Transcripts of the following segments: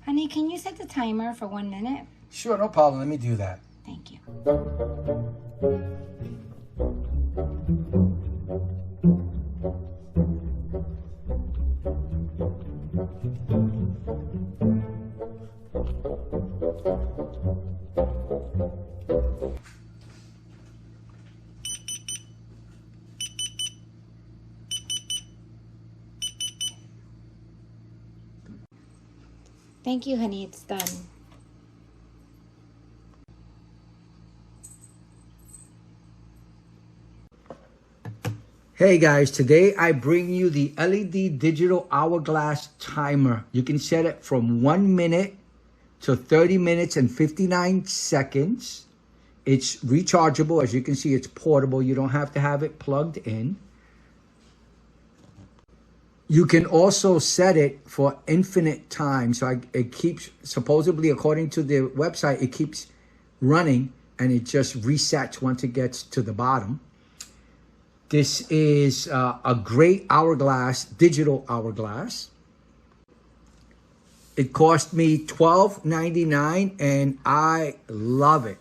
Honey, can you set the timer for 1 minute? Sure, no problem. Let me do that. Thank you. Thank you, honey. It's done. Hey guys, today I bring you the LED digital hourglass timer. You can set it from 1 minute to 30 minutes and 59 seconds. It's rechargeable. As you can see, it's portable. You don't have to have it plugged in. You can also set it for infinite time. So it keeps, supposedly according to the website, it keeps running and it just resets once it gets to the bottom. This is a great hourglass, digital hourglass. It cost me $12.99 and I love it.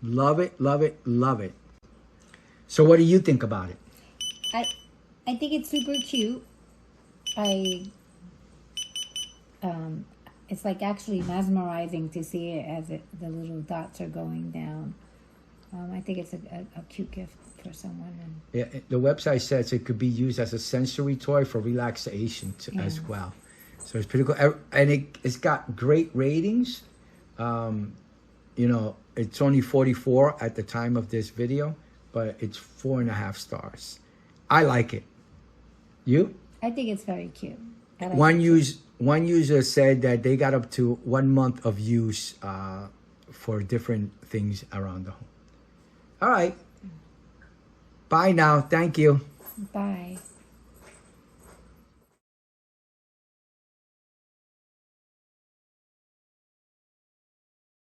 Love it, love it, love it. So what do you think about it? I think it's super cute. It's like actually mesmerizing to see it as the little dots are going down. I think it's a cute gift for someone. And yeah, the website says it could be used as a sensory toy for relaxation as well. So it's pretty cool. And it's got great ratings. You know, it's only 44 at the time of this video, but it's 4.5 stars. I like it. You? I think it's very cute. Like one user said that they got up to 1 month of use for different things around the home. All right. Bye now. Thank you. Bye.